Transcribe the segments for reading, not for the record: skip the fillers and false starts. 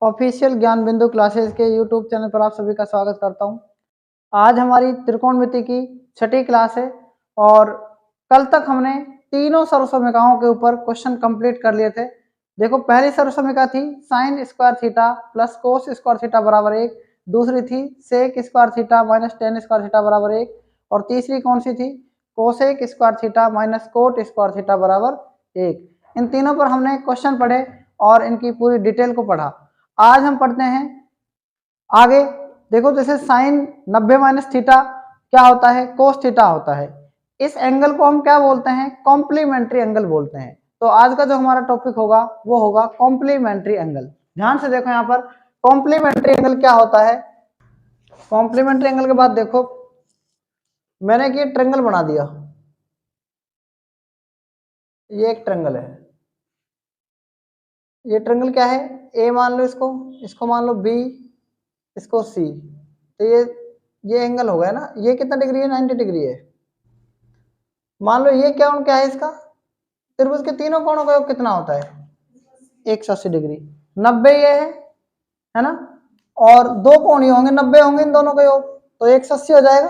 Official ज्ञान बिंदु classes के यूट्यूब चैनल पर आप सभी का स्वागत करता हूं। आज हमारी त्रिकोणमिति की छठी क्लास है और कल तक हमने तीनों सर्वसमीकरणों के ऊपर क्वेश्चन कंप्लीट कर लिए थे। देखो, पहली सर्वसमीकरण थी sine square theta plus cos square theta बराबर 1, दूसरी थी sec square theta minus tan square theta बराबर 1 और तीसरी कौन सी थी cosec square theta minus cot square theta बराबर 1। इन तीनों पर हमने क्वेश्चन पढ़े और इनकी पूरी डिटेल को पढ़ा। आज हम पढ़ते हैं आगे। देखो, जैसे साइन 90 माइनस थीटा क्या होता है, कोस थीटा होता है। इस एंगल को हम क्या बोलते हैं, कॉम्प्लीमेंट्री एंगल बोलते हैं। तो आज का जो हमारा टॉपिक होगा वो होगा कॉम्प्लीमेंट्री एंगल। ध्यान से देखो, यहाँ पर कॉम्प्लीमेंट्री एंगल क्या होता है। कॉम्प्लीमेंट्री एंगल के बाद देखो, मैंने ये ट्रायंगल बना दिया, ये एक ट्रायंगल है। ये ट्रायंगल क्या है, ए मान लो इसको, इसको मान लो बी, इसको सी। तो ये एंगल हो गया ना। ये कितना डिग्री है, 90 डिग्री है। मान लो ये क्या है इसका, त्रिभुज के तीनों कोणों का योग कितना होता है, 180 डिग्री। 90 ये है ना, और दो कोण ये होंगे 90 होंगे इन दोनों का योग, तो 180 हो जाएगा।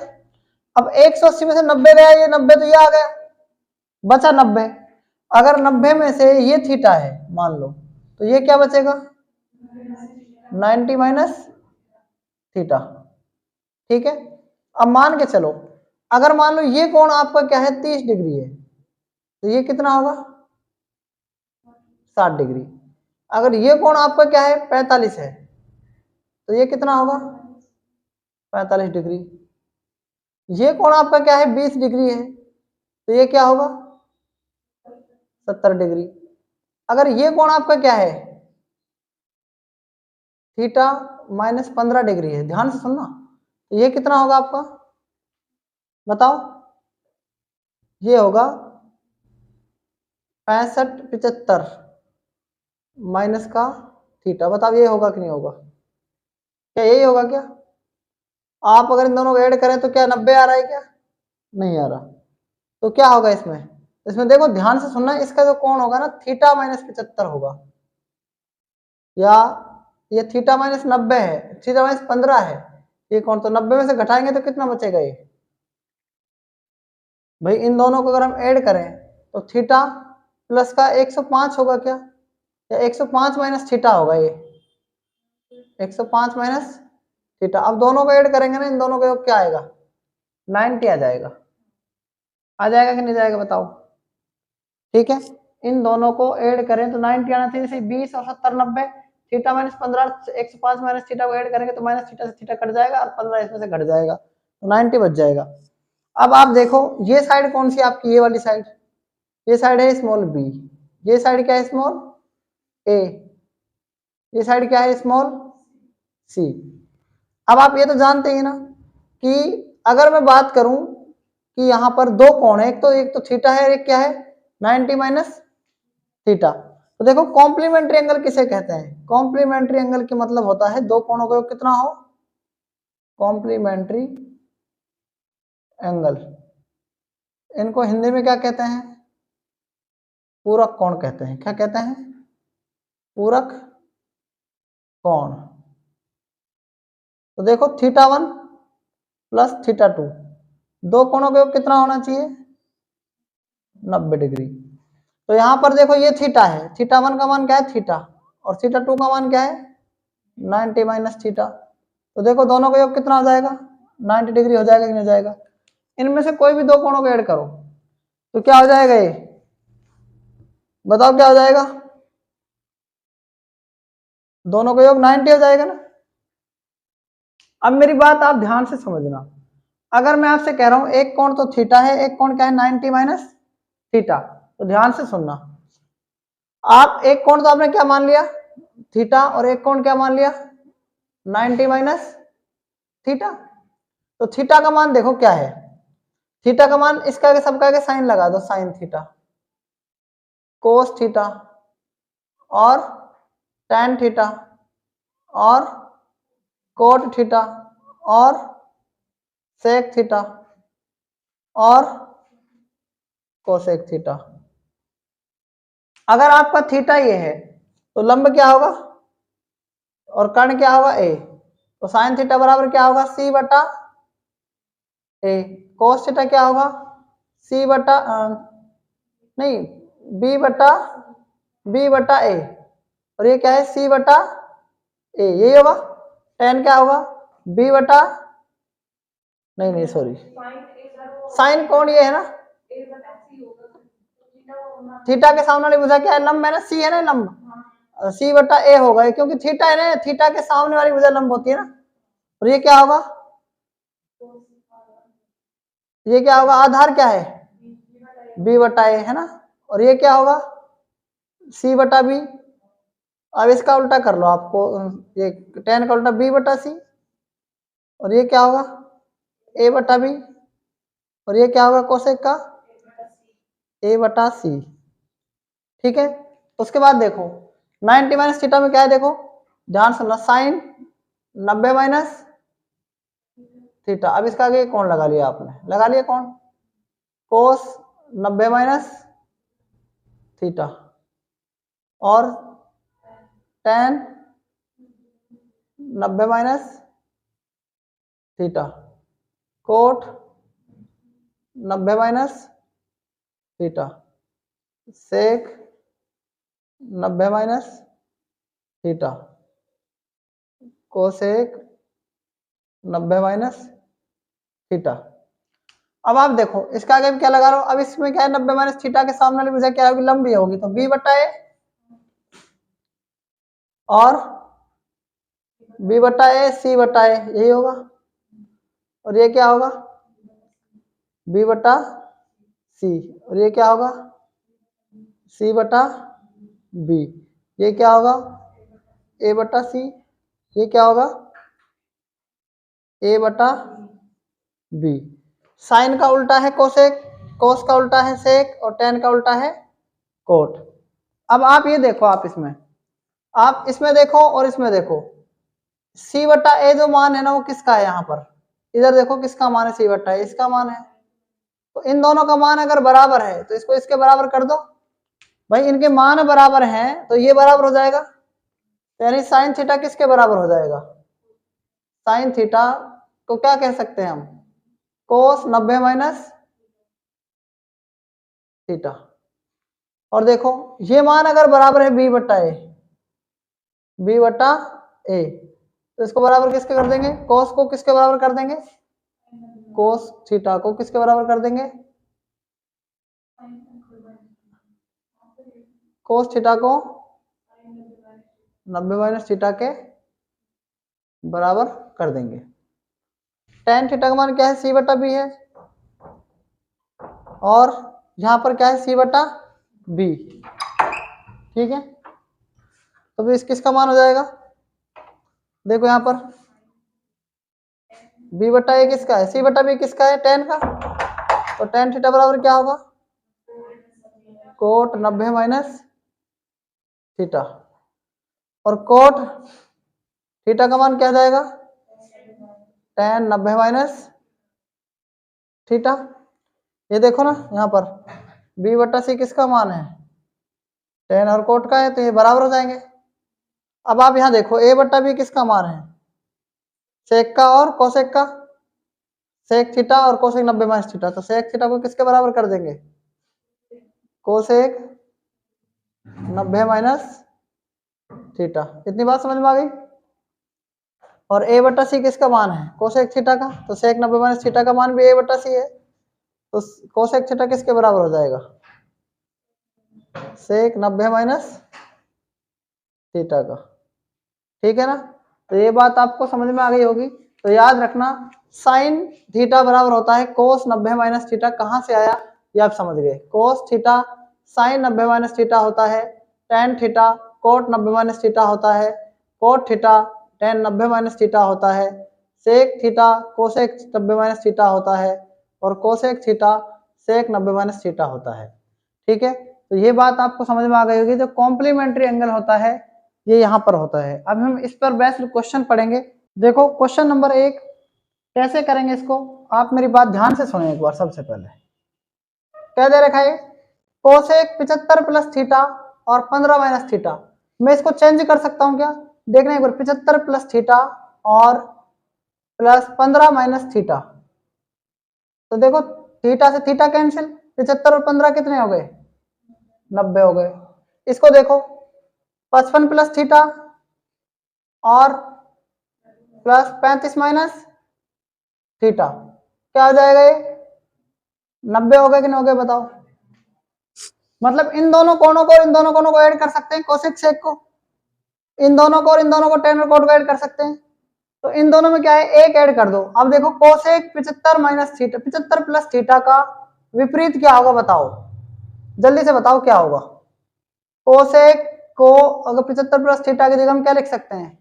अब 180 में से 90 गया, ये 90 तो ये आ गया, बचा 90। अगर 90 में से ये थीटा है मान लो, तो ये क्या बचेगा, 90 माइनस थीटा। ठीक है। अब मान के चलो, अगर मान लो ये कोण आपका क्या है 30 डिग्री है, तो ये कितना होगा 60 डिग्री। अगर ये कोण आपका क्या है 45 है, तो ये कितना होगा 45 डिग्री। ये कोण आपका क्या है 20 डिग्री है, तो ये क्या होगा 70 डिग्री। अगर ये कोण आपका क्या है थीटा माइनस 15 डिग्री है, ध्यान से सुनना, तो ये कितना होगा आपका, बताओ। ये होगा 65 75 माइनस का थीटा। बताओ ये होगा कि नहीं होगा, क्या यही होगा क्या। आप अगर इन दोनों को ऐड करें तो क्या 90 आ रहा है, क्या नहीं आ रहा। तो क्या होगा इसमें, इसमें देखो ध्यान से सुनना, इसका जो कोण होगा ना थीटा माइनस 75 होगा, या ये थीटा माइनस 90 है, थीटा माइनस 15 है। ये कोण तो 90 में से घटाएंगे तो कितना बचेगा ये भाई, इन दोनों को अगर हम ऐड करें तो थीटा प्लस का 105 होगा क्या, या 105 माइनस थीटा होगा, ये 105 माइनस थीटा। अब दोनों को ऐड करेंगे ना, इन दोनों का योग क्या आएगा 90 आ जाएगा। आ जाएगा कि नहीं जाएगा बताओ। ठीक है, इन दोनों को ऐड करें तो 90 आना चाहिए। जैसे 20 और 70 90, थीटा माइनस 15 105 माइनस थीटा को ऐड करेंगे तो माइनस थीटा से थीटा कट जाएगा और 15 इसमें से घट जाएगा, तो 90 बच जाएगा। अब आप देखो ये साइड कौन सी आपकी, ये वाली साइड, ये साइड है स्मॉल बी, ये साइड क्या है स्मॉल ए, ये साइड क्या है स्मॉल सी। अब आप ये तो जानते हैं ना कि अगर मैं बात करूं कि यहाँ पर दो कोण है, एक तो थीटा है और एक क्या है 90 माइनस थीटा। तो देखो कॉम्प्लीमेंट्री एंगल किसे कहते हैं, कॉम्प्लीमेंट्री एंगल की मतलब होता है दो कोणों का योग कितना हो, कॉम्प्लीमेंट्री एंगल। इनको हिंदी में क्या कहते हैं, पूरक कोण कहते हैं। क्या कहते हैं, पूरक कोण। तो देखो थीटा 1 प्लस थीटा 2, दो कोणों का योग कितना होना चाहिए 90 डिग्री। तो यहां पर देखो ये थीटा है, थीटा 1 का मान क्या है थीटा, और थीटा 2 का मान क्या है 90 माइनस थीटा। तो देखो दोनों का योग कितना हो जाएगा 90 डिग्री हो जाएगा कि नहीं जाएगा। इनमें से कोई भी दो कोणों को ऐड करो तो क्या हो जाएगा, ये बताओ क्या हो जाएगा, दोनों का योग 90 हो जाएगा ना। अब मेरी बात आप ध्यान से समझना, अगर मैं आपसे कह रहा हूं एक कोण तो थीटा है, एक कोण क्या है 90 माइनस थीटा, तो ध्यान से सुनना। आप एक कोण तो आपने क्या मान लिया थीटा, और एक कोण क्या मान लिया 90 माइनस थीटा। तो थीटा का मान देखो क्या है, थीटा का मान इसका के सबका के साइन लगा दो, साइन थीटा, कोस थीटा और टैन थीटा और कोट थीटा और सेक थीटा और कोसेक थीटा। अगर आपका थीटा ये है तो लंब क्या होगा और कर्ण क्या होगा ए, तो साइन थीटा बराबर क्या होगा सी बटा ए, कोस थीटा क्या होगा सी बटा नहीं बी बटा ए, और ये क्या है सी बटा ए, यही होगा। टेन क्या होगा बी बटा नहीं सॉरी साइन कौन ये है ना, थीटा के सामने वाली भुजा क्या है लंब है ना, सी है ना लंब, सी बटा ए होगा क्योंकि थीटा है ना, थीटा के सामने वाली भुजा लंब होती है ना। और ये क्या होगा, ये क्या होगा आधार क्या है बी बटा ए है ना, और ये क्या होगा सी बटा बी। अब इसका उल्टा कर लो आपको, ये टेन का उल्टा बी बटा सी, और ये क्या होगा ए बटा बी, और ये क्या होगा कोसेक का ए बटा सी। ठीक है, उसके बाद देखो 90 माइनस थीटा में क्या है, देखो ध्यान सुनना, साइन 90 माइनस थीटा। अब इसका आगे कौन लगा लिया आपने, लगा लिया कौन कोस 90 माइनस थीटा, और tan 90 minus theta, cot 90 minus theta, sec 90 minus theta, cosec 90 minus theta. अब आप देखो इसका आगे क्या लगा रहा हो, अब इसमें क्या है 90 माइनस थीटा के सामने वाली भुजा क्या होगी लंबी होगी, तो बी बटा ए, और बी बटा ए सी बटा ए यही होगा, और ये क्या होगा बी बटा सी, और ये क्या होगा सी बटा बी, ये क्या होगा ए बटा सी, ये क्या होगा ए बटा बी। साइन का उल्टा है कोसेक, कोस का उल्टा है सेक, और टेन का उल्टा है कोट। अब आप ये देखो, आप इसमें देखो और इसमें देखो, सी बटा ए जो मान है ना वो किसका है, यहाँ पर इधर देखो किसका मान है सी बटा ए, इसका मान है। तो इन दोनों का मान अगर बराबर है तो इसको इसके बराबर कर दो, भाई इनके मान बराबर हैं तो ये बराबर हो जाएगा, यानी साइन थीटा किसके बराबर हो जाएगा, साइन थीटा को क्या कह सकते हैं हम कोस 90 माइनस थीटा। और देखो ये मान अगर बराबर है बी बटा ए, बी बटा ए, तो इसको बराबर किसके कर देंगे, कोस को किसके बराबर कर देंगे, कोस थीटा को किसके बराबर कर देंगे, कोस थीटा को 90 माइनस थीटा के बराबर कर देंगे। टेन थीटा का मान क्या है सी बटा बी है, और यहां पर क्या है सी बटा बी। ठीक है, तो इस किसका मान हो जाएगा, देखो यहां पर बी बटा ए किसका है, सी बटा बी किसका है टेन का, तो टेन थीटा बराबर क्या होगा कोट 90 माइनस थीटा, और कोट थीटा का मान क्या आ जाएगा टेन 90 माइनस थीटा। ये देखो ना यहाँ पर बी बटा सी किसका मान है टेन और कोट का है, तो ये बराबर हो जाएंगे। अब आप यहाँ देखो ए बटा बी किसका मान है सेक का और कोसेक का, सेक थीटा और कोसेक 90 माइनस थीटा, तो सेक थीटा को किसके बराबर कर देंगे कोसेक 90 माइनस थीटा। इतनी बात समझ में आ गई। और ए बटा सी किसका मान है कोसेक थीटा का, तो सेक 90 माइनस थीटा का मान भी ए बटा सी है, तो कोसेक थीटा किसके बराबर हो जाएगा सेक 90 माइनस थीटा का। ठीक है ना, तो ये बात आपको समझ में आ गई होगी। तो याद रखना साइन थीटा बराबर होता है कोस 90 माइनस थीटा, कहाँ से आया ये आप समझ गए, cos theta sine 90 minus theta होता है, tan theta cot 90 minus theta होता है, cot theta tan 90 minus theta होता है, sec theta cosec 90 minus theta होता है, और cosec theta sec 90 minus theta होता है। ठीक है, तो ये बात आपको समझ में आ गई होगी। जो कॉम्प्लीमेंट्री एंगल होता है ये यहाँ पर होता है। अब हम इस पर बेस्ट क्वेश्चन पढ़ेंगे। देखो क्वेश्चन नंबर 1 कैसे करेंगे इसको, आप मेरी बात ध्यान से सुने एक बार। सबसे पहले क्या दे रखा है कोसेक 75 प्लस थीटा और 15 माइनस थीटा। मैं इसको चेंज कर सकता हूँ क्या, देखना एक बार, 75 प्लस थीटा और प्लस 15 माइनस थीटा। तो देखो थीटा से थीटा कैंसिल, 75 और 15 कितने हो गए, 90 हो गए। इसको देखो 55 प्लस थीटा और प्लस 35 माइनस थीटा, क्या हो जाएगा ये, 90 हो गए कि नहीं हो गए बताओ। मतलब इन दोनों कोणों को इन दोनों कोणों को ऐड कर सकते हैं, कोसेक सेक को, इन दोनों को और इन दोनों को टेन और कोट को ऐड कर सकते हैं। तो इन दोनों में क्या है, एक ऐड कर दो। अब देखो cosec 75 minus theta, 75 plus theta का विपरीत क्या होगा बताओ, जल्दी से बताओ क्या होगा। कोसेक को अगर 75 प्लस थीटा की जगह हम क्या लिख सकते हैं,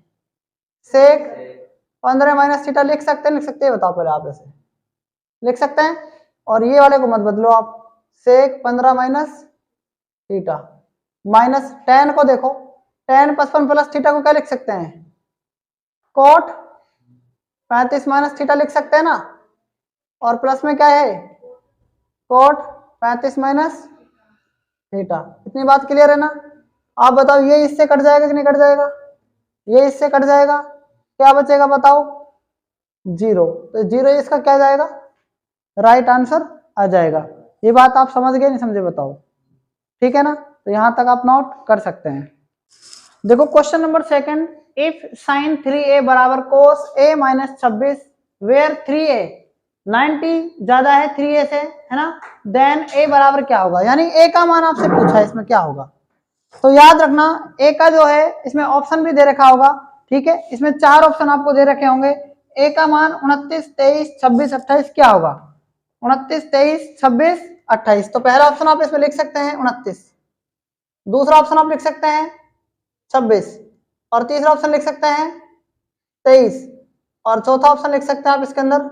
सेक 15 माइनस थीटा लिख सकते हैं, लिख सकते हैं, बताओ पहले आप ऐसे लिख सकते हैं। और ये वाले को मत बदलो आप, सेक 15 माइनस थीटा माइनस टेन को देखो, टेन 55 प्लस थीटा को क्या लिख सकते हैं, कोट 35 माइनस थीटा लिख सकते हैं ना, और प्लस में क्या है, कोट 35 माइनस थीटा। इतनी बात क्लियर है ना। आप बताओ ये इससे कट जाएगा कि नहीं कट जाएगा, ये इससे कट जाएगा, क्या बचेगा बताओ, जीरो। तो जीरो इसका क्या जाएगा, राइट आंसर आ जाएगा। ये बात आप समझ गए नहीं समझे बताओ, ठीक है ना। तो यहां तक आप नोट कर सकते हैं। देखो question number second, if sine 3a बराबर कोस a माइनस 26 वेयर 3a 90 ज्यादा है 3a से, है ना, देन a बराबर क्या होगा, यानी a का मान आपसे पूछा है, इसमें क्या होगा। तो याद रखना a का जो है इसमें ऑप्शन भी दे रखा होगा, ठीक है, इसमें 4 ऑप्शन आपको दे रखे होंगे। a का मान 29, 23, 26, 28 क्या होगा, 29, 23, 26, 28। तो पहला ऑप्शन आप इसमें लिख सकते हैं 29, दूसरा ऑप्शन आप लिख सकते हैं 26, और तीसरा ऑप्शन लिख सकते हैं 23, और चौथा ऑप्शन लिख सकते हैं आप इसके अंदर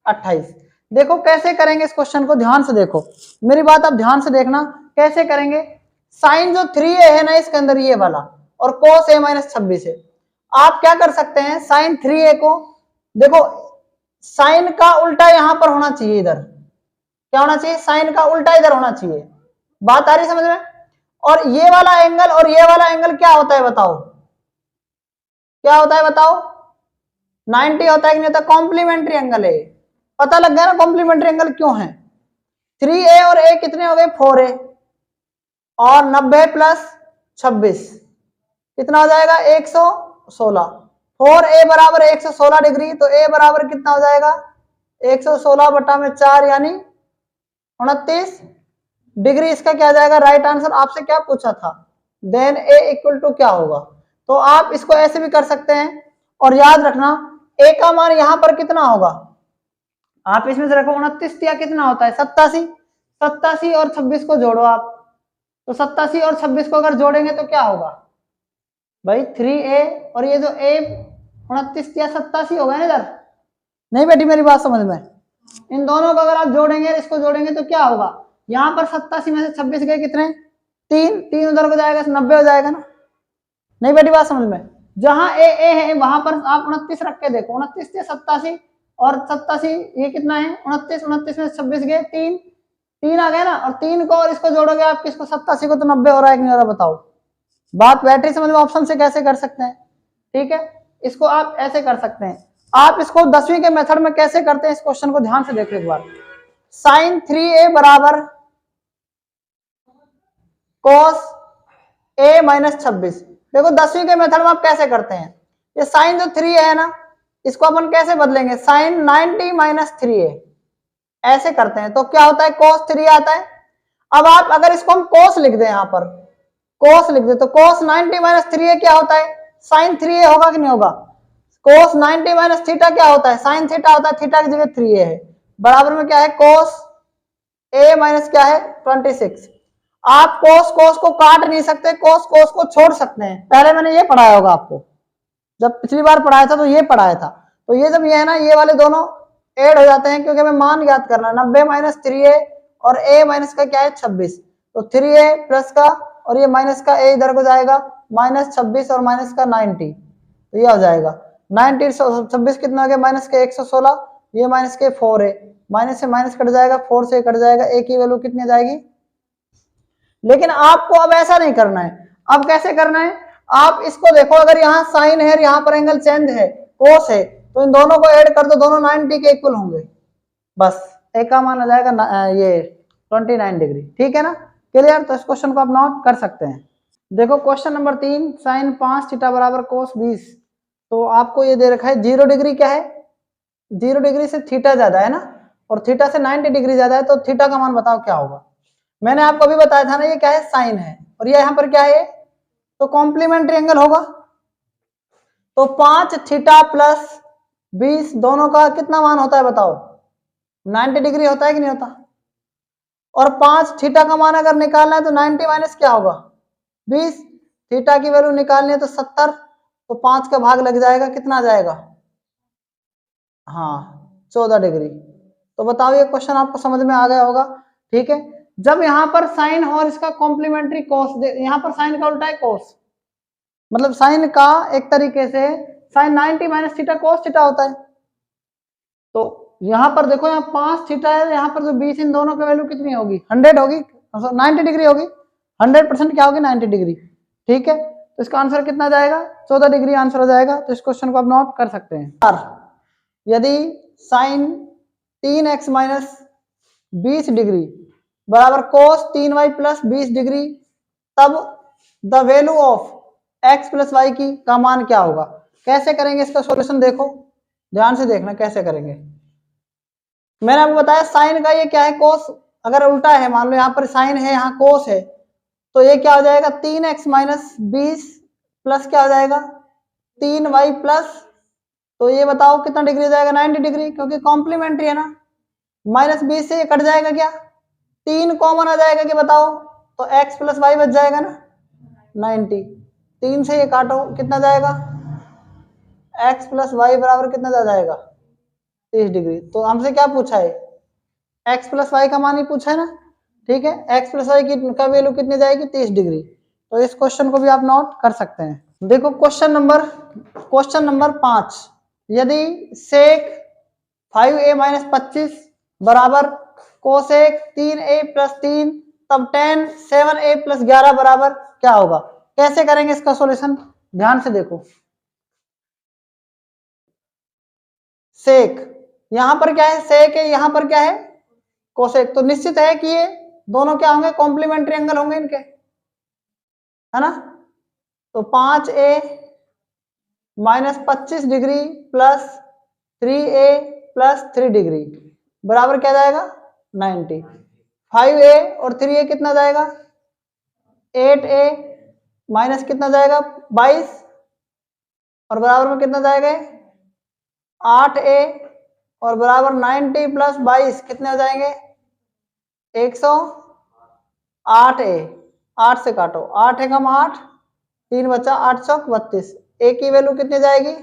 28। देखो कैसे करेंगे इस क्वेश्चन को, ध्यान से देखो मेरी बात, आप ध्यान से देखना कैसे करेंगे। साइन जो 3a है ना इसके अंदर ये वाला, और कोस a माइनस 26 है, आप क्या कर सकते हैं, साइन 3a को देखो, साइन का उल्टा यहां पर होना चाहिए, इधर क्या होना चाहिए, साइन का उल्टा इधर होना चाहिए। बात आ रही समझ में। और ये वाला एंगल और ये वाला एंगल क्या होता है बताओ, क्या होता है बताओ, 90 होता है कि नहीं होता, कॉम्प्लीमेंट्री एंगल है। पता लग गया ना कॉम्प्लीमेंट्री एंगल क्यों है। 3a और a कितने हो गए, 4a, और 90 प्लस 26 कितना हो जाएगा, 116। 4a बराबर 116 डिग्री, तो a बराबर कितना हो जाएगा, 116 बटा में 4 यानी 29 डिग्री। इसका क्या जाएगा, राइट आंसर आपसे क्या पूछा था, देन a इक्वल टू क्या होगा। तो आप इसको ऐसे भी कर सकते हैं, और याद रखना a का मान यहां पर कितना होगा, आप इसमें से रखो 29 या कितना होता है 87, 87 और 26 को जोड़ो आप, तो 87 और 26 को अगर जोड़ेंगे तो क्या होगा भाई 3a, और ये जो a 29 या 87 होगा ना इधर, नहीं बेटी मेरी बात समझ में, इन दोनों को अगर आप जोड़ेंगे इसको जोड़ेंगे तो क्या होगा, यहाँ पर 87 में से 26 गए कितने, 3, 3 उधर को जाएगा 90 हो जाएगा ना, नहीं बेटी बात समझ में। जहां a है वहां पर आप 29 रख के देखो, 29 से 87 और 87 ये कितना है 29, 29 में 26 गए 3, 3 आ गए ना, और 3 को और इसको जोड़ोगे आप किसको 87 को, तो 90 हो रहा है कि नहीं हो रहा बताओ। बात बैटरी समझ में, ऑप्शन से कैसे कर सकते हैं, ठीक है, इसको आप ऐसे कर सकते हैं। आप इसको 10वीं के मेथड में कैसे करते हैं, इस क्वेश्चन को ध्यान से देखो एक बार। साइन 3a बराबर कोस a माइनस 26, देखो 10वीं के मेथड में आप कैसे करते हैं, ये साइन जो 3a है ना इसको अपन कैसे बदलेंगे, साइन 90 माइनस 3a ऐसे करते हैं, तो क्या होता है कोस 3 आता है। अब आप अगर इसको हम कोस लिख दें, यहाँ पर कोस लिख दे, तो कोस 90 माइनस 3a क्या होता है, साइन 3a होगा कि नहीं होगा। कोस 90 माइनस थीटा क्या होता है, साइन थीटा होता है, थीटा की जगह 3a है, बराबर में क्या है कोस a माइनस क्या है 26। आप कोस कोस को काट नहीं सकते, कोस कोस को छोड़ सकते हैं, पहले मैंने ये पढ़ाया होगा आपको, जब पिछली बार पढ़ाया था तो ये पढ़ाया था। तो ये जब ये है ना, ये वाले दोनों ऐड हो जाते हैं, क्योंकि हमें मान याद करना है, 90 माइनस 3a और a माइनस का क्या है 26, तो 3a प्लस का और ये माइनस का a इधर को जाएगा, माइनस 26 और माइनस का 90, तो ये हो जाएगा 90, 26 कितना हो गया माइनस के 116, ये माइनस के 4 है, माइनस से माइनस कट जाएगा, 4 से कट जाएगा, a की वैल्यू कितनी जाएगी। लेकिन आपको अब ऐसा नहीं करना है, अब कैसे करना है, आप इसको देखो, अगर यहाँ साइन है और यहाँ पर एंगल चेंज है, कोस है, तो इन दोनों को ऐड कर दो, दोनों 90 के इक्वल होंगे, बस एक का मान आ जाएगा ये 29 डिग्री। ठीक है ना, क्लियर? तो इस क्वेश्चन को आप नोट कर सकते हैं। देखो क्वेश्चन नंबर 3, साइन 5 थीटा बराबर कोस 20। तो आपको ये दे रखा है 0 डिग्री क्या है, 0 डिग्री से थीटा ज्यादा है ना, और थीटा से 90 डिग्री ज्यादा है, तो थीटा का मान बताओ क्या होगा। मैंने आपको अभी बताया था ना, ये क्या है, साइन है, और ये यहाँ पर क्या है, तो कॉम्प्लीमेंट्री एंगल होगा। तो 5 थीटा प्लस 20 दोनों का कितना मान होता है बताओ, 90 डिग्री होता है कि नहीं होता। और 5 थीटा का मान अगर निकालना है तो 90 माइनस क्या होगा 20, थीटा की वैल्यू निकालनी है तो 70, तो 5 का भाग लग जाएगा, कितना आ जाएगा, हाँ 14 डिग्री। तो बताओ ये क्वेश्चन आपको समझ में आ गया होगा। ठीक है, जब यहाँ पर साइन हो और इसका कॉम्प्लीमेंट्री कॉस, यहाँ पर साइन का उल्टा है कॉस, मतलब साइन का एक तरीके से sine 90 minus theta cos theta होता है। तो यहाँ पर देखो, यहाँ 5 थीटा है, यहाँ पर जो 20, इन दोनों की वैल्यू कितनी होगी, 100 होगी, 90 डिग्री होगी, 100% क्या होगी 90 डिग्री। ठीक है, तो इसका आंसर कितना जाएगा, 14 डिग्री आंसर हो जाएगा। तो इस क्वेश्चन को आप नोट कर सकते हैं। यदि साइन 3x माइनस 20 डिग्री बराबर कोस 3y प्लस 20 डिग्री, तब the value of x plus Y की का मान क्या होगा। कैसे करेंगे इसका सॉल्यूशन, देखो ध्यान से देखना कैसे करेंगे। मैंने आपको बताया साइन का ये क्या है, कोस, अगर उल्टा है, मान लो यहाँ पर साइन है यहाँ कोस है, तो ये क्या हो जाएगा 3x माइनस 20 प्लस क्या हो जाएगा 3y प्लस, तो ये बताओ कितना डिग्री हो जाएगा 90 डिग्री, क्योंकि कॉम्प्लीमेंट्री है ना। माइनस 20 से ये कट जाएगा, क्या 3 कॉमन आ जाएगा कि बताओ, तो x प्लस वाई बच जाएगा ना 90, 3 से ये काटो कितना जाएगा, x प्लस वाई बराबर कितना जा जाएगा 30 डिग्री। तो हमसे क्या पूछा है, x प्लस वाई का मान ही पूछा है ना। ठीक है, x प्लस वाई का वैल्यू कितनी जाएगी 30 डिग्री। तो इस क्वेश्चन को भी आप नोट कर सकते हैं। देखो क्वेश्चन नंबर 5, यदि सेक 5a माइनस 25 बराबर कोसेक 3a प्लस 3, तब tan 7a प्लस 11 बराबर क्या होगा। कैसे करेंगे इसका सॉल्यूशन, ध्यान से देखो। सेक यहां पर क्या है, सेक है, यहां पर क्या है कोसेक, तो निश्चित है कि ये दोनों क्या होंगे, कॉम्प्लीमेंट्री एंगल होंगे इनके, है ना। तो 5a minus 25 degree plus 3a plus 3 degree बराबर क्या जाएगा 90। 5a और 3a कितना जाएगा 8a माइनस कितना जाएगा 22, और बराबर में कितना जाएगा 8a, और बराबर 90 प्लस 22 कितने हो जाएंगे 108a, 8 से काटो, 8 एकम 8, 3 बचा, 8 चौक 32, a की वैल्यू कितनी जाएगी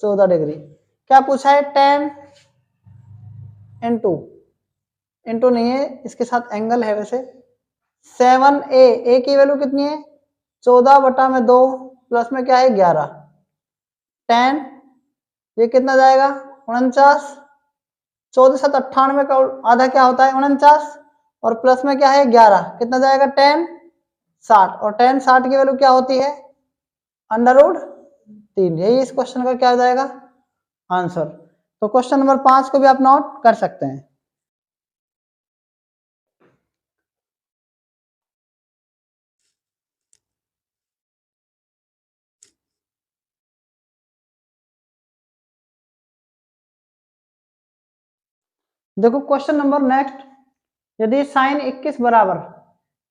14 डिग्री। क्या पूछा है, tan इंटू नहीं है, इसके साथ एंगल है वैसे, 7a, a की वैल्यू कितनी है 14 बटा में 2 प्लस में क्या है 11, tan ये कितना जाएगा 49, 14 7 98 का आधा क्या होता है 49, और प्लस में क्या है 11, कितना जाएगा tan 60, और tan 60 की वैल्यू क्या होती है √3। यही इस क्वेश्चन का क्या हो जाएगा आंसर। तो क्वेश्चन नंबर 5 को भी आप नोट कर सकते हैं। देखो क्वेश्चन नंबर नेक्स्ट, यदि साइन 21 बराबर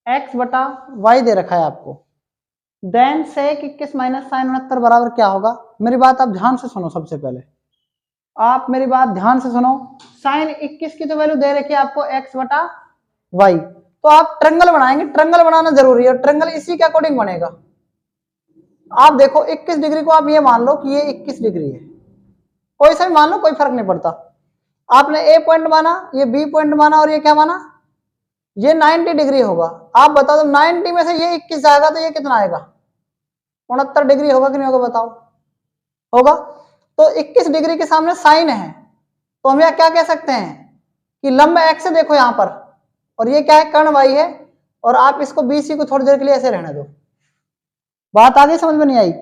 x बटा y दे रखा है आपको, देन सेक 21 माइनस साइन 69 बराबर क्या होगा। मेरी बात आप ध्यान से सुनो, सबसे पहले आप मेरी बात ध्यान से सुनो। साइन 21 की तो वैल्यू दे रखी है आपको x बटा y, तो आप ट्रायंगल बनाएंगे, ट्रायंगल बनाना जरूरी है, ट्रायंगल इसी के अकॉर्डिंग बनेगा। आप देखो 21 डिग्री को आप ये मान लो कि ये 21 डिग्री है, कोई सा भी मान लो, कोई फर्क नहीं पड़ता। आपने ए पॉइंट माना, ये बी पॉइंट माना, और ये क्या माना, ये 90 डिग्री होगा। आप बताओ तो 90 में से ये 21 आएगा तो ये कितना आएगा 69 डिग्री होगा कि नहीं होगा, बताओ होगा। तो 21 डिग्री के सामने साइन है, तो हम यहाँ क्या कह सकते हैं कि लंब एक्स है, देखो यहाँ पर, और ये क्या है कर्ण वाई है, और आप इसको बीसी को थोड़ी देर के लिए ऐसे रहने दो, बात आगे समझ में नहीं आई?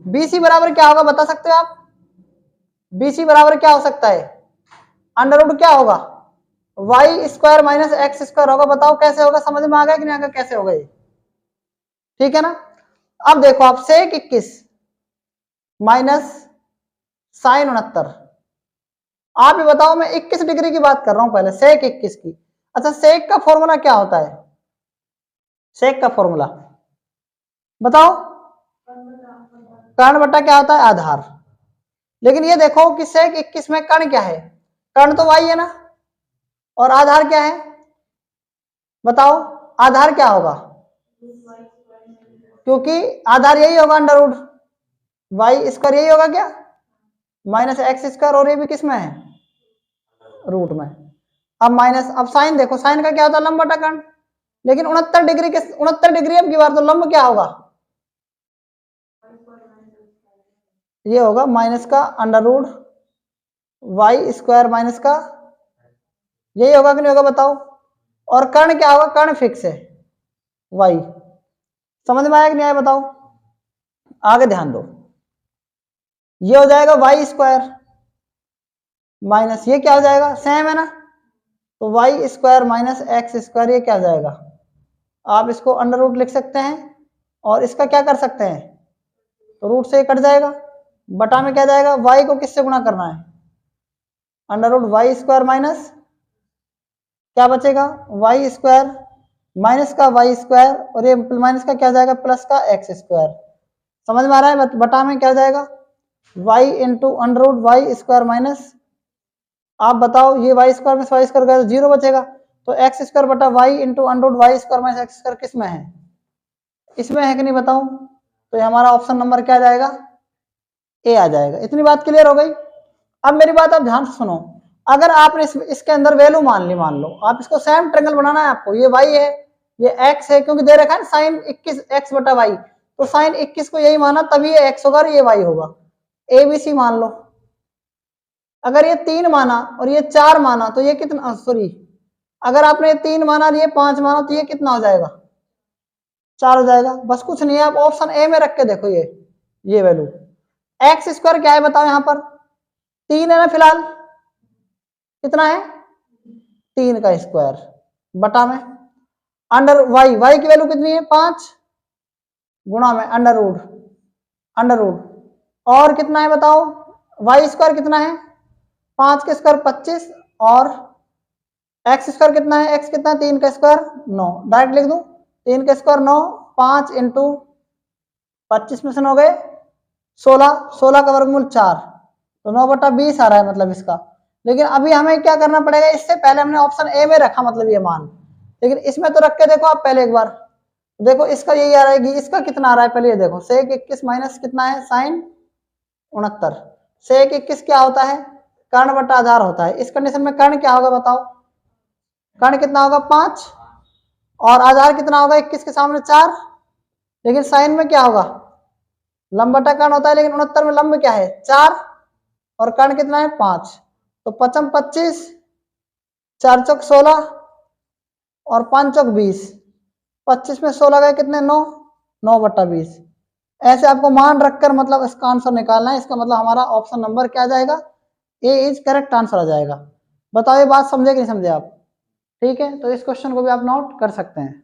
BC बराबर क्या होगा बता सकते हो आप? BC बराबर क्या हो सकता है? अंडर रूट क्या होगा? Y square minus X square होगा। बताओ कैसे होगा, समझ में आ गया कि नहीं आ गया, कैसे होगा ये? ठीक है ना। अब देखो आप सेक 21 माइनस साइन 69। आप ये बताओ, मैं 21 डिग्री की बात कर रहा हूं पहले, सेक 21 की। अच्छा, सेक का फॉर्मूला क्या होता है? सेक का फॉर्मूला बताओ। कर्ण बटा क्या होता है? आधार। लेकिन ये देखो कि सेक 21 में कर्ण क्या है? कर्ण तो वाई है ना, और आधार क्या है बताओ? आधार क्या होगा? क्योंकि आधार यही होगा अंडर रूट वाई स्क्वायर, यही होगा क्या? माइनस एक्स स्क्वायर, और ये भी किस में है? रूट में। अब माइनस, अब साइन देखो, साइन का क्या होता है? लंब बटा कर्ण। लेकिन 69 डिग्री के 69 डिग्री अब की बार, तो लंब क्या होगा? ये होगा माइनस का under root Y square minus का, यही होगा कि नहीं होगा बताओ? और कर्ण क्या होगा? कर्ण फिक्स है वाई। समझ में आया कि नहीं आया बताओ? आगे ध्यान दो, ये हो जाएगा वाई स्क्वायर माइनस, ये क्या हो जाएगा? सेम है ना, तो Y square minus X square, ये क्या हो जाएगा? आप इसको अंडर रूट लिख सकते हैं, और इसका क्या कर सकते हैं? तो रूट से कट जाएगा, बटा में क्या जाएगा? वाई को किससे गुणा करना है? Under root Y square minus क्या बचेगा? वाई स्क्वायर माइनस का वाई स्क्वायर, और ये माइनस का क्या जाएगा? प्लस का एक्स स्क्वायर। समझ में आ रहा है? बटा में क्या जाएगा? Y into under root Y square minus, आप बताओ, ये वाई स्क्वायर में वाई स्क्वायर गया तो जीरो बचेगा, तो एक्स स्क्वायर बटा Y into under root Y square minus X square किस में है? इसमें है कि नहीं बताओ? तो ये हमारा ऑप्शन नंबर क्या जाएगा? ए आ जाएगा। इतनी बात क्लियर हो गई? अब मेरी बात आप ध्यान से सुनो, अगर आपने इसके अंदर वैल्यू मान ली, मान लो आप इसको सेम ट्रायंगल बनाना है आपको, ये वाई है ये एक्स है, क्योंकि दे रखा है साइन 21 एक्स बटा वाई, तो साइन 21 को यही माना, तभी ये एक्स होगा और ये वाई होगा। ABC मान लो, अगर ये 3 माना और ये 4 माना तो ये कितना, सॉरी, अगर आपने 3 माना और ये 5 माना तो ये कितना हो जाएगा? 4 हो जाएगा। बस कुछ नहीं है, आप ऑप्शन ए में रख के देखो, ये वैल्यू एक्स स्क्वायर क्या है बताओ? यहाँ पर 3 है ना फिलहाल, कितना है? 3 का स्क्वायर बटा में अंडर वाई, वाई की वैल्यू कितनी है? 5 गुणा में अंडर रूट और कितना है बताओ? वाई स्क्वायर कितना है? 5 के स्क्वायर 25, और एक्स स्क्वायर कितना है? एक्स कितना है? 3 का स्क्वायर 9, डायरेक्ट लिख दूं 3 का स्क्वायर 9, 5 इंटू 25 में से 9 गए 16, 16 का वर्गमूल 4, तो 9/20 आ रहा है मतलब इसका। लेकिन अभी हमें क्या करना पड़ेगा? इससे पहले हमने ऑप्शन ए में रखा मतलब ये मान, लेकिन इसमें तो रख के देखो आप पहले एक बार, देखो इसका यही आ रहा है, इसका कितना आ रहा है पहले ये देखो, सेक 21 माइनस कितना है? साइन 69। सेक 21 क्या होता है? कर्ण बटा आधार होता है। इस कंडीशन में कर्ण क्या होगा बताओ? कर्ण कितना होगा? 5, और आधार कितना होगा? 21 के सामने 4। लेकिन साइन में क्या होगा? लंब बटा कर्ण होता है, लेकिन 69 में लंब क्या है? 4, और कर्ण कितना है? 5। तो 5 25, 4 चौक 16, और 5 चौक 20, 25 में 16 गए कितने? 9, 9/20। ऐसे आपको मान रखकर मतलब इसका आंसर निकालना है। इसका मतलब हमारा ऑप्शन नंबर क्या आ जाएगा? ए इज करेक्ट आंसर आ जाएगा। बताओ ये बात समझे कि नहीं समझे आप? ठीक है, तो इस क्वेश्चन को भी आप नोट कर सकते हैं।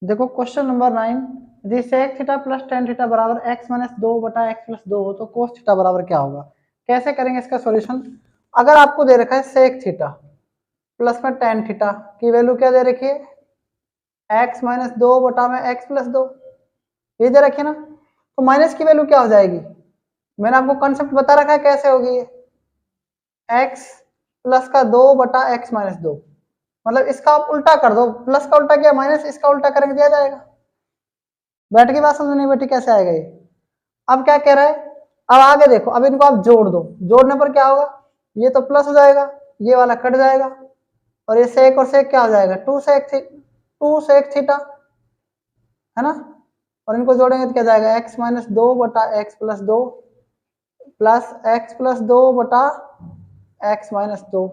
देखो क्वेश्चन नंबर 9, यदि sec theta plus tan theta बराबर x माइनस 2 बटा x प्लस 2 हो तो cos थीटा बराबर क्या होगा? कैसे करेंगे इसका सॉल्यूशन? अगर आपको दे रखा है sec थीटा प्लस में tan थीटा की वैल्यू क्या दे रखी है? x माइनस 2 बटा में x प्लस 2, ये दे रखी है ना, तो माइनस की वैल्यू क्या हो जाएगी? मैंने आपको कंसेप्ट बता रखा है कैसे होगी ये, x प्लस का 2 बटा x माइनस 2, मतलब इसका आप उल्टा कर दो, प्लस का उल्टा किया माइनस, इसका उल्टा करेंगे दिया जाएगा। बैठ की बात समझ नहीं बैठी कैसे आएगा ये? अब क्या कह रहा है, अब आगे देखो, अब इनको आप जोड़ दो, जोड़ने पर क्या होगा, ये तो प्लस हो जाएगा, ये वाला कट जाएगा, और ये सेक और सेक क्या हो जाएगा, टू सेक थीटा, है ना, और इनको जोड़ेंगे तो क्या जाएगा, एक्स माइनस 2 बटा x plus 2 plus x plus 2 बटा एक्स माइनस 2।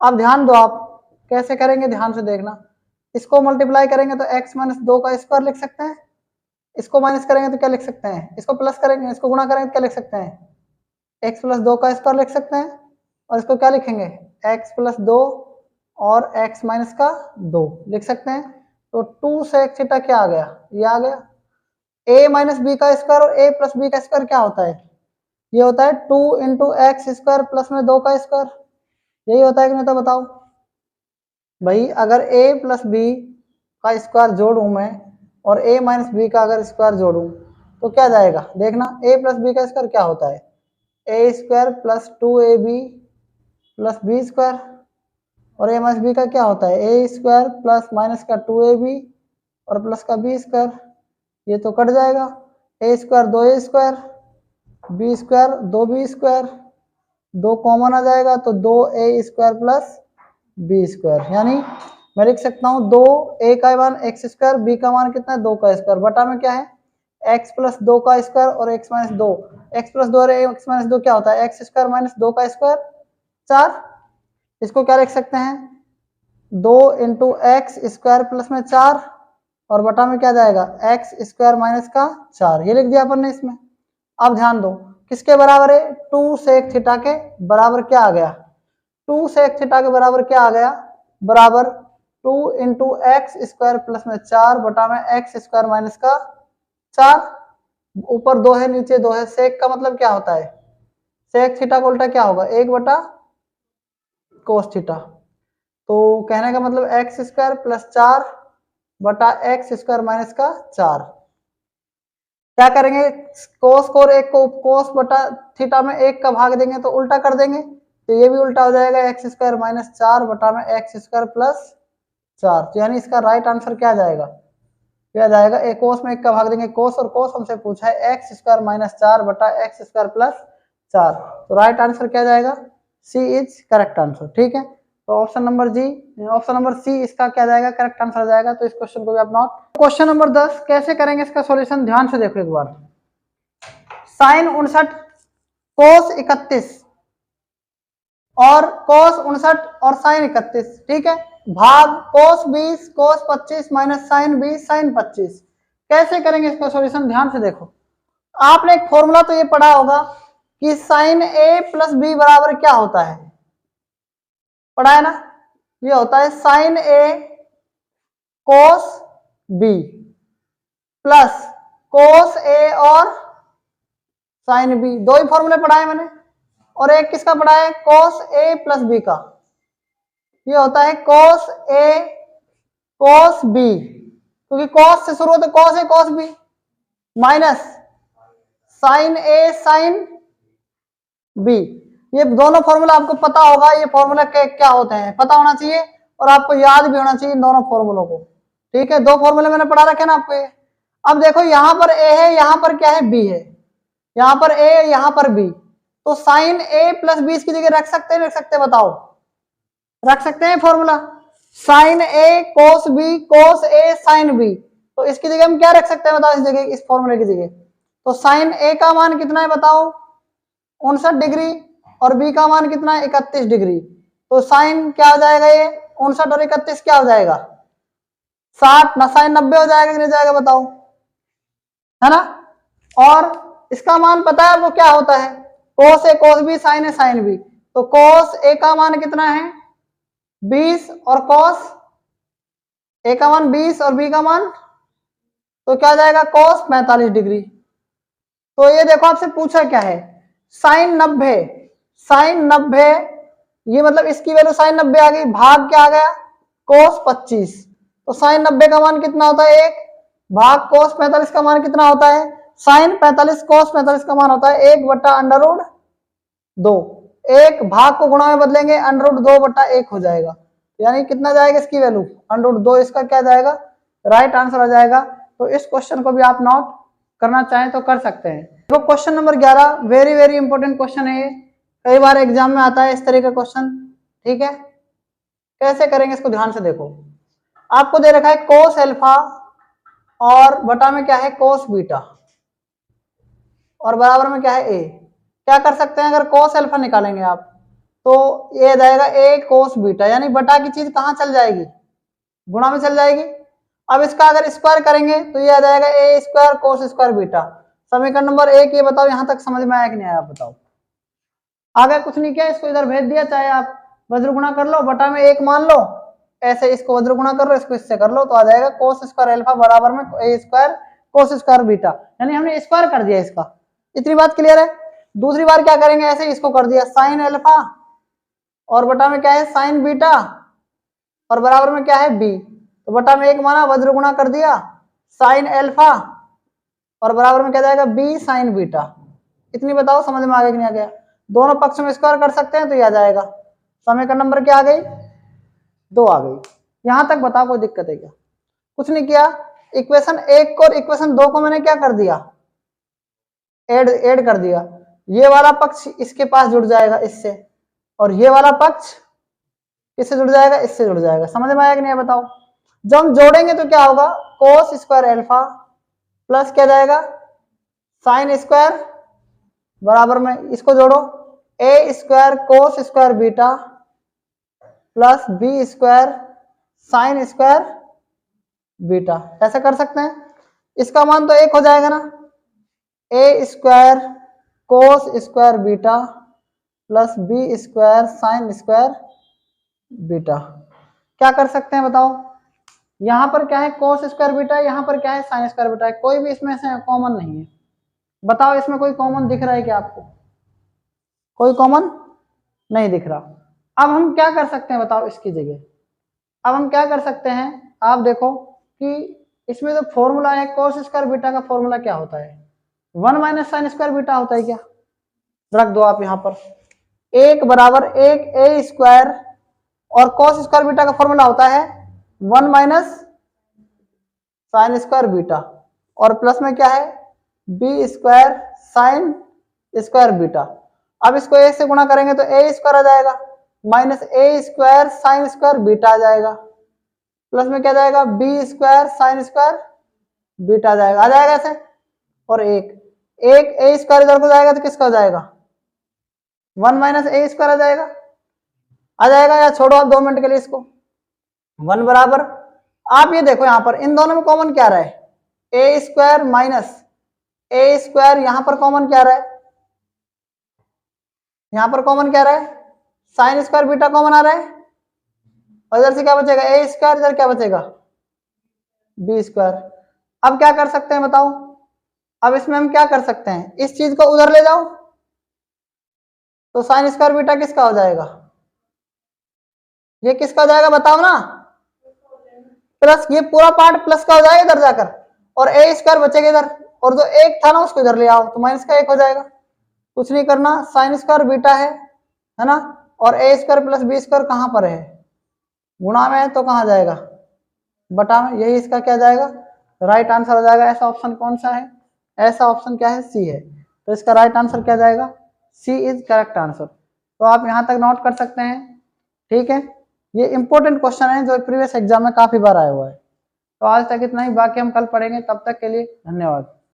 अब ध्यान दो, आप कैसे करेंगे ध्यान से देखना, इसको मल्टीप्लाई करेंगे तो एक्स माइनस 2 का स्क्वायर लिख सकते हैं, इसको माइनस करेंगे तो क्या लिख सकते हैं, इसको प्लस करेंगे, इसको गुणा करेंगे तो क्या लिख सकते हैं, एक्स प्लस 2 का स्क्वायर लिख सकते हैं, और इसको क्या लिखेंगे, एक्स प्लस 2 और एक्स माइनस का 2 लिख सकते हैं। तो 2 सेक थीटा क्या आ गया, ये आ गया, a माइनस बी का स्क्वायर और a प्लस बी का स्क्वायर क्या होता है, ये होता है 2 इंटू एक्स स्क्वायर प्लस में 2 का स्क्वायर, यही होता है कि नहीं, तो बताओ भाई, अगर a प्लस बी का स्क्वायर जोड़ूं मैं और a माइनस बी का अगर स्क्वायर जोड़ूं तो क्या जाएगा, देखना, a प्लस बी का स्क्वायर क्या होता है, A square plus 2ab plus B square, और a माइनस बी का क्या होता है, ए स्क्वायर प्लस माइनस का 2ab और प्लस का बी स्क्वायर, ये तो कट जाएगा, A square 2a square, B square 2b square, 2 common आ जाएगा तो 2a square plus B square, यानी मैं लिख सकता हूँ 2 a का मान एक्स स्क्वायर, बी का मान कितना है 2 का स्क्वायर, बटा में क्या है x प्लस 2 का स्क्वायर और x माइनस 2, एक्स प्लस 2 और x माइनस 2 क्या होता है, एक्स स्क्वायर माइनस 2 का स्क्वायर 4, इसको क्या लिख सकते हैं 2 इंटू एक्स स्क्वायर प्लस में 4 और बटा में क्या जाएगा एक्स स्क्वायर माइनस का 4, ये लिख दिया अपन ने इसमें। अब ध्यान दो किसके बराबर है, 2 सेक थीटा के बराबर क्या आ गया, 2 सेक थीटा के बराबर क्या आ गया, बराबर 2 इंटू एक्स स्क्वायर प्लस में 4 बटा में एक्स स्क्वायर माइनस का 4, ऊपर 2 है नीचे 2 है, सेक का मतलब क्या होता है, सेक थीटा का उल्टा क्या होगा, 1 बटा कोस थीटा, तो कहने का मतलब एक्स स्क्वायर प्लस 4 बटा एक्स स्क्वायर माइनस का 4, क्या करेंगे, कोस को और एक को कोस बटा थीटा में 1 का भाग देंगे तो उल्टा कर देंगे, तो ये भी उल्टा हो जाएगा, एक्स स्क्वायर माइनस 4 बटा में एक्स स्क्वायर प्लस 4, तो यानी इसका राइट आंसर क्या जाएगा, क्या जाएगा, एक कोस में 1 का भाग देंगे कोस, और कोस हमसे पूछा है एक्स स्क्वायर माइनस 4 बटा एक्स स्क्वायर प्लस 4, तो राइट आंसर क्या जाएगा, सी इज करेक्ट आंसर, ठीक है। तो ऑप्शन नंबर जी, ऑप्शन नंबर सी इसका क्या जाएगा, करेक्ट आंसर जाएगा, तो इस क्वेश्चन को भी आप नोट। क्वेश्चन नंबर 10 कैसे करेंगे इसका सॉल्यूशन, ध्यान से देखो एक बार, साइन 59 कोस 31 और कोस 59 और साइन 31, ठीक है, भाग कोस 20 कोस 25 माइनस साइन 20 साइन 25, कैसे करेंगे इसका सॉल्यूशन, ध्यान से देखो, आपने एक फॉर्मूला तो ये पढ़ा होगा कि साइन ए प्लस बी बराबर क्या होता है, पढ़ा है ना, ये होता है साइन ए कोस बी प्लस कोस ए और साइन बी, दो ही फॉर्मूले पढ़ाए मैंने, और एक किसका पढ़ा है कोस ए प्लस बी का, ये होता है कोस ए कोस बी, क्योंकि कोस से शुरू होता है कोस ए कोस बी, माइनस साइन ए साइन बी, ये दोनों फॉर्मूला आपको पता होगा, ये फॉर्मूला क्या होते हैं पता होना चाहिए, और आपको याद भी होना चाहिए इन दोनों फॉर्मूलों को, ठीक है, दो फॉर्मूले मैंने पढ़ा रखे ना आपको ये। अब देखो यहाँ पर ए है, यहाँ पर क्या है बी है, यहाँ पर ए यहाँ पर बी, तो साइन ए प्लस बी इसकी जगह रख सकते हैं, रख सकते हैं, बताओ रख सकते हैं फॉर्मूला, साइन ए कोस बी कोस ए साइन बी, तो इसकी जगह हम क्या रख सकते हैं बताओ, इस जगह इस फॉर्मूले की जगह, तो साइन ए का मान कितना है बताओ 59 डिग्री और बी का मान कितना है 31 डिग्री, तो साइन क्या हो जाएगा, ये 59 और 31 क्या हो जाएगा 60 ना, साइन 90 हो जाएगा कि नहीं जाएगा बताओ, है ना, और इसका मान पता है वो क्या होता है, कोस ए कोस बी साइन ए साइन बी, तो कोस ए का मान कितना है 20 और कोस ए का मान 20 और बी का मान तो क्या जाएगा cos 45 डिग्री। तो ये देखो आपसे पूछा क्या है sin 90, sin 90 ये मतलब इसकी वैल्यू sin 90 आ गई, भाग क्या आ गया cos 25। तो sin 90 का मान कितना होता है 1, भाग cos 45 का मान कितना होता है sin 45 cos 45 का मान होता है 1/√2। एक भाग को गुणा में बदलेंगे √2/1 हो जाएगा, यानी कितना जाएगा इसकी वैल्यू √2, इसका क्या जाएगा राइट आंसर आ जाएगा। तो इस क्वेश्चन को भी आप नोट करना चाहें तो कर सकते हैं। तो question number 11 very very important question है, कई बार एग्जाम में आता है इस तरह का क्वेश्चन। ठीक है, कैसे करेंगे इसको ध्यान से देखो। आपको दे रखा है cos अल्फा और बटा में क्या है cos बीटा और बराबर में क्या है a। क्या कर सकते हैं अगर cos अल्फा निकालेंगे आप तो ये आ जाएगा a cos बीटा, यानी बटा की चीज कहां चल जाएगी गुणा में चल जाएगी। अब इसका अगर स्क्वायर करेंगे तो ये आ जाएगा a square cos square beta. समीकरण नंबर 1 ये बताओ यहां तक समझ में आया कि नहीं आया बताओ। आगे कुछ नहीं किया, इसको इधर भेज दिया, चाहे आप वज्र गुणा कर लो बटा में 1 मान लो, ऐसे इसको वज्र गुणा कर लो इसको इससे कर लो तो आ जाएगा cos स्क्वायर अल्फा बराबर में a square cos square beta, यानी हमने स्क्वायर कर दिया इसका। इतनी बात क्लियर है। दूसरी बार क्या करेंगे ऐसे इसको कर दिया sin अल्फा और बटा में क्या है sin बीटा और बराबर में क्या है b, तो बटा में 1 माना वज्र गुणा कर दिया sin अल्फा और बराबर में क्या जाएगा b sin बीटा। इतनी बताओ समझ में आ गया कि नहीं आ गया। दोनों पक्ष में स्क्वायर कर सकते हैं तो ये आ जाएगा। समीकरण नंबर क्या आ गई 2 आ गई। यहां तक बताओ कोई दिक्कत है क्या। कुछ नहीं किया, इक्वेशन 1 और इक्वेशन 2 को मैंने क्या कर दिया ऐड कर दिया। ये वाला पक्ष इसके पास जुड़ जाएगा इससे और ये वाला पक्ष किससे जुड़ जाएगा इससे जुड़ जाएगा। समझ में आया कि नहीं बताओ। जब हम जोड़ेंगे तो क्या होगा cos स्क्वायर अल्फा प्लस क्या जाएगा sin स्क्वायर बराबर में इसको जोड़ो a square cos square beta plus b square sin square beta. ऐसा कर सकते हैं, इसका मान तो 1 हो जाएगा ना, a square cos square beta plus b square sin square beta. क्या कर सकते हैं बताओ, यहां पर क्या है cos स्क्वायर बीटा, यहां पर क्या है sin स्क्वायर बीटा, कोई भी इसमें से कॉमन नहीं है। बताओ इसमें कोई कॉमन दिख रहा है क्या आपको, कोई कॉमन नहीं दिख रहा। अब हम क्या कर सकते हैं बताओ इसकी जगह, अब हम क्या कर सकते हैं आप देखो कि इसमें जो फॉर्मूला है cos स्क्वायर बीटा का फॉर्मूला क्या होता है 1 माइनस साइन स्क्वायर बीटा होता है क्या, रख दो आप यहाँ पर 1 बराबर 1 a स्क्वायर और cos स्क्वायर बीटा का फॉर्मूला होता है 1 माइनस साइन स्क्वायर बीटा और प्लस में क्या है b square sine square beta. अब इसको a से गुणा करेंगे तो a स्क्वायर आ जाएगा minus a square sine square beta आ जाएगा प्लस में क्या जाएगा b square sine square beta आ जाएगा ऐसे। और एक a स्क्वायर इधर को जाएगा तो किसका हो जाएगा 1 माइनस a स्क्वायर आ जाएगा या छोड़ो आप 2 मिनट के लिए इसको 1 बराबर। आप ये देखो यहाँ पर इन दोनों में कॉमन क्या रहा है a square minus a square, यहाँ पर कॉमन क्या रहा है, यहाँ पर कॉमन क्या रहा है साइन स्क्वायर बीटा कॉमन आ रहा है और इधर से क्या बचेगा a स्क्वायर, इधर क्या बचेगा b स्क्वायर। अब क्या कर सकते हैं बताओ, अब इसमें हम क्या कर सकते हैं इस चीज को उधर ले जाओ तो साइन स्क्वायर बीटा किसका हो जाएगा, ये किसका हो जाएगा बताओ ना, प्लस ये पूरा पार्ट प्लस का हो जाएगा इधर जाकर और a स्क्वायर बचेगा इधर और जो 1 था ना उसको इधर ले आओ तो माइनस का 1 हो जाएगा। कुछ नहीं करना, साइन स्क्वायर बीटा है ना, और a square plus b square कहां पर है गुणा में है तो कहां जाएगा बटा में, यही इसका क्या जाएगा राइट आंसर हो जाएगा। ऐसा ऑप्शन कौन सा है, ऐसा ऑप्शन क्या है सी है, तो इसका राइट आंसर क्या जाएगा सी इज करेक्ट आंसर। तो आप यहां तक नोट कर सकते हैं। ठीक है, ये इंपॉर्टेंट क्वेश्चन है जो प्रीवियस एग्जाम में काफी बार आया हुआ है। तो आज तक इतना ही, बाकी हम कल पढ़ेंगे, तब तक के लिए धन्यवाद।